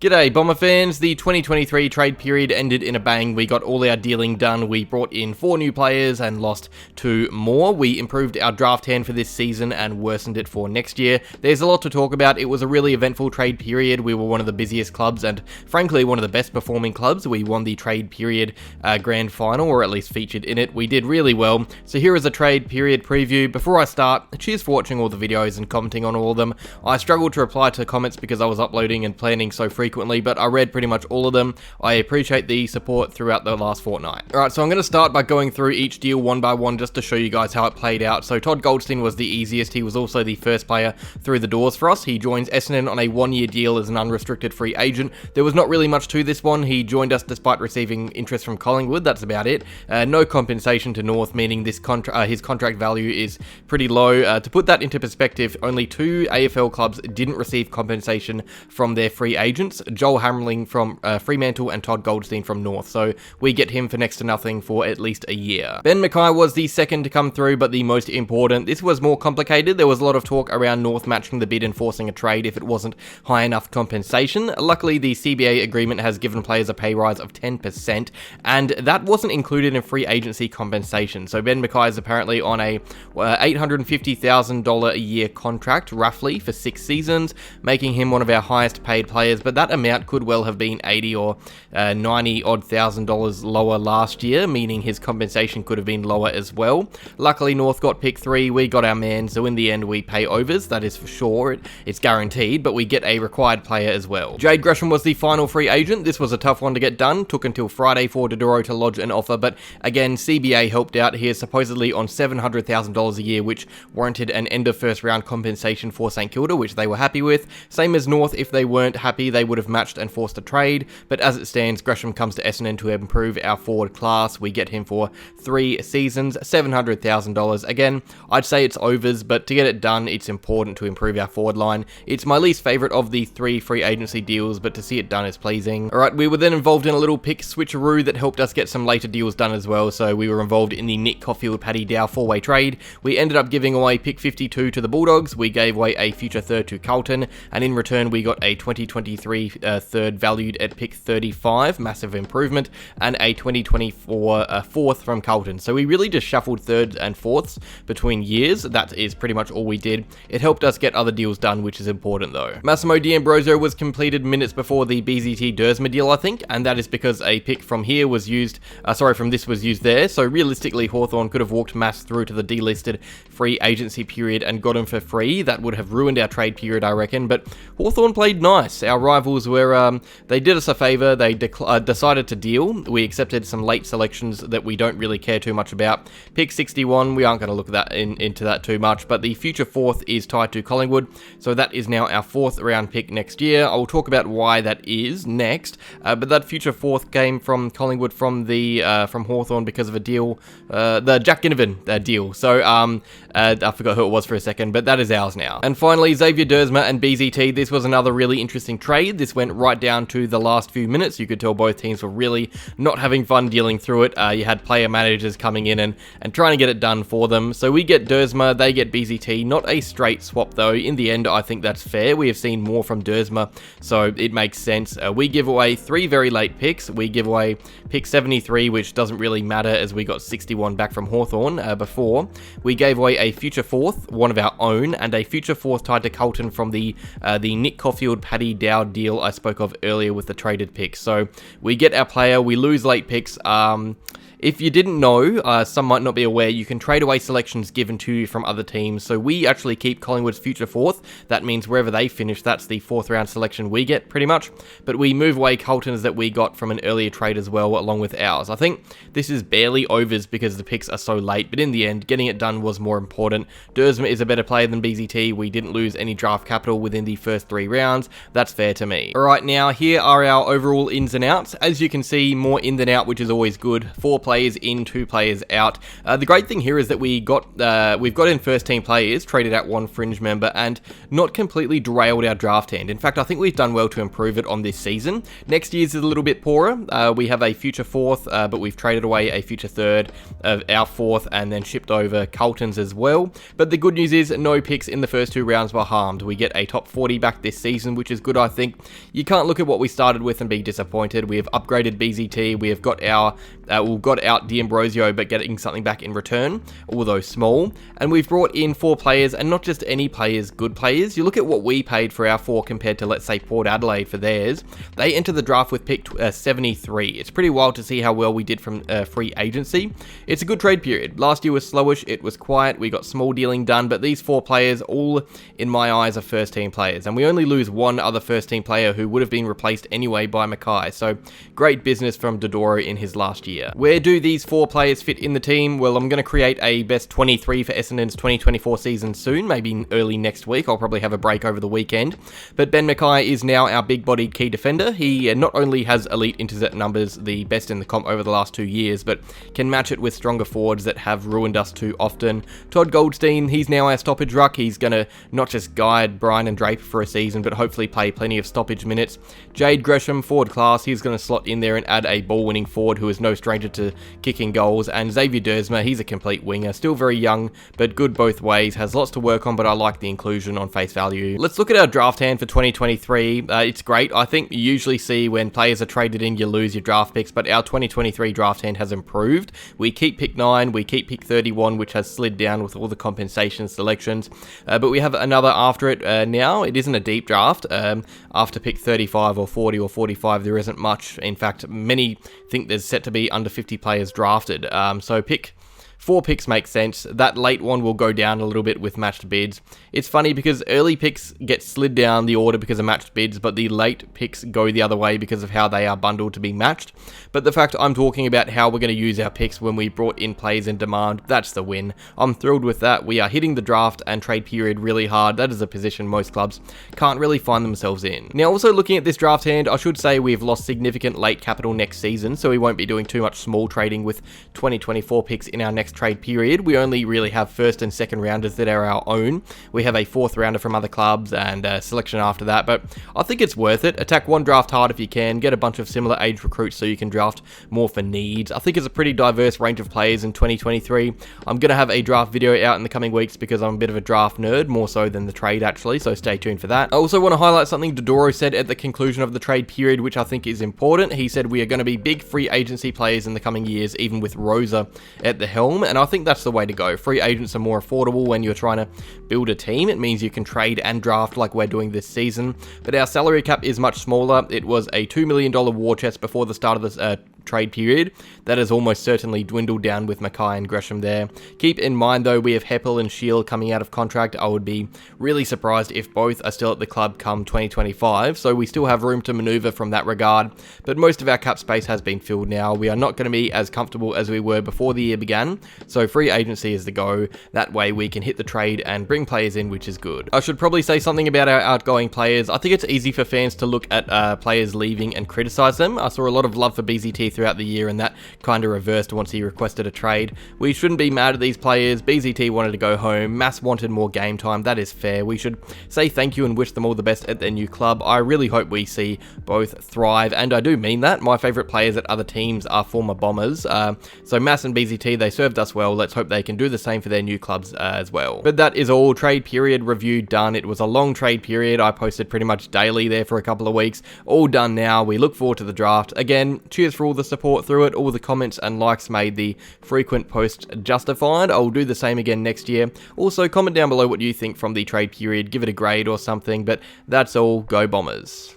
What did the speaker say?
G'day Bomber fans, the 2023 trade period ended in a bang. We got all our dealing done, we brought in 4 new players and lost 2 more. We improved our draft hand for this season and worsened it for next year. There's a lot to talk about. It was a really eventful trade period. We were one of the busiest clubs and frankly one of the best performing clubs. We won the trade period grand final, or at least featured in it. We did really well. So here is a trade period preview. Before I start, cheers for watching all the videos and commenting on all of them. I struggled to reply to comments because I was uploading and planning so frequently, but I read pretty much all of them. I appreciate the support throughout the last fortnight. Alright, so I'm going to start by going through each deal one by one just to show you guys how it played out. So Todd Goldstein was the easiest. He was also the first player through the doors for us. He joins Essendon on a 1-year deal as an unrestricted free agent. There was not really much to this one. He joined us despite receiving interest from Collingwood. That's about it. No compensation to North, meaning this his contract value is pretty low. To put that into perspective, only 2 AFL clubs didn't receive compensation from their free agents. Joel Hammerling from Fremantle and Todd Goldstein from North. So we get him for next to nothing for at least a year. Ben McKay was the second to come through, but the most important. This was more complicated. There was a lot of talk around North matching the bid and forcing a trade if it wasn't high enough compensation. Luckily, the CBA agreement has given players a pay rise of 10%, and that wasn't included in free agency compensation. So Ben McKay is apparently on a $850,000 a year contract, roughly, for 6 seasons, making him one of our highest paid players, but that amount could well have been $80,000 or $90,000 lower last year, meaning his compensation could have been lower as well. Luckily, North got pick 3, we got our man, so in the end we pay overs, that is for sure, it's guaranteed, but we get a required player as well. Jade Gresham was the final free agent. This was a tough one to get done, took until Friday for Duursma to lodge an offer, but again, CBA helped out. He is supposedly on $700,000 a year, which warranted an end of first round compensation for St Kilda, which they were happy with. Same as North, if they weren't happy, they would have matched and forced a trade, but as it stands, Gresham comes to Essendon to improve our forward class. We get him for 3 seasons, $700,000. Again, I'd say it's overs, but to get it done, it's important to improve our forward line. It's my least favourite of the 3 free agency deals, but to see it done is pleasing. Alright, we were then involved in a little pick switcheroo that helped us get some later deals done as well, so we were involved in the Nick Caulfield-Paddy Dow 4-way trade. We ended up giving away pick 52 to the Bulldogs, we gave away a future third to Carlton, and in return we got a 2023 third valued at pick 35, massive improvement, and a 2024 fourth from Carlton. So we really just shuffled thirds and fourths between years. That is pretty much all we did. It helped us get other deals done, which is important though. Massimo D'Ambrosio was completed minutes before the BZT Duursma deal, I think, and that is because a pick from here was used, from this was used there. So realistically, Hawthorn could have walked Mass through to the delisted free agency period and got him for free. That would have ruined our trade period, I reckon, but Hawthorn played nice. Our rivals were, they did us a favour, they decided to deal. We accepted some late selections that we don't really care too much about. Pick 61, we aren't going to look into that too much, but the future 4th is tied to Collingwood, so that is now our 4th round pick next year. I will talk about why that is next, but that future 4th came from Collingwood from Hawthorn because of a deal, the Jack Ginnivan deal. So I forgot who it was for a second, but that is ours now. And finally, Xavier Duursma and BZT. This was another really interesting trade. This went right down to the last few minutes. You could tell both teams were really not having fun dealing through it. You had player managers coming in and trying to get it done for them. So we get Duursma, they get BZT. Not a straight swap though. In the end, I think that's fair. We have seen more from Duursma, so it makes sense. We give away 3 very late picks. We give away pick 73, which doesn't really matter as we got 61 back from Hawthorn before. We gave away a future 4th, one of our own, and a future 4th tied to Carlton from the Nick Caulfield-Paddy Dow deal I spoke of earlier with the traded picks. So we get our player, we lose late picks. If you didn't know, some might not be aware, you can trade away selections given to you from other teams. So we actually keep Collingwood's future 4th. That means wherever they finish, that's the 4th round selection we get, pretty much. But we move away Carlton's that we got from an earlier trade as well, along with ours. I think this is barely overs because the picks are so late, but in the end, getting it done was more important. Duursma is a better player than BZT. We didn't lose any draft capital within the first 3 rounds. That's fair to me. Alright, now here are our overall ins and outs. As you can see, more in than out, which is always good. 4 players in, 2 players out. The great thing here is that we've got in first team players, traded out 1 fringe member, and not completely derailed our draft hand. In fact, I think we've done well to improve it on this season. Next year's is a little bit poorer. We have a future 4th, but we've traded away a future 3rd of our 4th and then shipped over Carlton's as well. But the good news is no picks in the first 2 rounds were harmed. We get a top 40 back this season, which is good, I think. you can't look at what we started with and be disappointed. We have upgraded BZT, we have got our got out D'Ambrosio, but getting something back in return, although small, and we've brought in 4 players, and not just any players, good players. You look at what we paid for our 4 compared to, let's say, Port Adelaide for theirs. They entered the draft with pick 73. It's pretty wild to see how well we did from free agency. It's a good trade period. Last year was slowish, it was quiet, we got small dealing done, but these 4 players, all in my eyes, are first team players, and we only lose one other first team player who would have been replaced anyway by McKay, so great business from Dodoro in his last year. Where do these 4 players fit in the team? Well, I'm going to create a best 23 for Essendon's 2024 season soon, maybe early next week. I'll probably have a break over the weekend. But Ben McKay is now our big-bodied key defender. He not only has elite intercept numbers, the best in the comp over the last 2 years, but can match it with stronger forwards that have ruined us too often. Todd Goldstein, he's now our stoppage ruck. He's going to not just guide Brian and Draper for a season, but hopefully play plenty of stoppage minutes. Jade Gresham, forward class, he's going to slot in there and add a ball-winning forward who is no stranger to kicking goals. And Xavier Duursma, he's a complete winger, still very young, but good both ways, has lots to work on, but I like the inclusion on face value. Let's look at our draft hand for 2023. It's great. I think you usually see when players are traded in, you lose your draft picks, but our 2023 draft hand has improved. We keep pick 9, we keep pick 31, which has slid down with all the compensation selections, but we have another after it now. It isn't a deep draft. After pick 35 or 40 or 45, there isn't much. In fact, many think there's set to be under 50 players drafted. So pick 4 picks makes sense. That late one will go down a little bit with matched bids. It's funny because early picks get slid down the order because of matched bids, but the late picks go the other way because of how they are bundled to be matched. But the fact I'm talking about how we're going to use our picks when we brought in players in demand, that's the win. I'm thrilled with that. We are hitting the draft and trade period really hard. That is a position most clubs can't really find themselves in. Now, also looking at this draft hand, I should say we've lost significant late capital next season, so we won't be doing too much small trading with 2024 picks in our next trade period. We only really have first and second rounders that are our own. We have a 4th rounder from other clubs and a selection after that, but I think it's worth it. Attack one draft hard if you can, get a bunch of similar age recruits so you can draft more for needs. I think it's a pretty diverse range of players in 2023. I'm going to have a draft video out in the coming weeks because I'm a bit of a draft nerd, more so than the trade actually, so stay tuned for that. I also want to highlight something Dodoro said at the conclusion of the trade period, which I think is important. He said we are going to be big free agency players in the coming years, even with Rosa at the helm, and I think that's the way to go. Free agents are more affordable when you're trying to build a team. It means you can trade and draft like we're doing this season, but our salary cap is much smaller. It was a $2 million war chest before the start of this trade period. That has almost certainly dwindled down with McKay and Gresham there. Keep in mind though, we have Heppel and Shield coming out of contract. I would be really surprised if both are still at the club come 2025, so we still have room to maneuver from that regard, but most of our cap space has been filled now. We are not going to be as comfortable as we were before the year began, so free agency is the go. That way we can hit the trade and bring players in, which is good. I should probably say something about our outgoing players. I think it's easy for fans to look at players leaving and criticize them. I saw a lot of love for BZT throughout the year, and that kind of reversed once he requested a trade. We shouldn't be mad at these players. BZT wanted to go home. Mass wanted more game time. That is fair. We should say thank you and wish them all the best at their new club. I really hope we see both thrive, and I do mean that. My favourite players at other teams are former Bombers. So Mass and BZT, they served us well. Let's hope they can do the same for their new clubs as well. But that is all. Trade period review done. It was a long trade period. I posted pretty much daily there for a couple of weeks. All done now. We look forward to the draft. Again, cheers for all the support through it. All the comments and likes made the frequent posts justified. I'll do the same again next year. Also, comment down below what you think from the trade period. Give it a grade or something. But that's all. Go Bombers.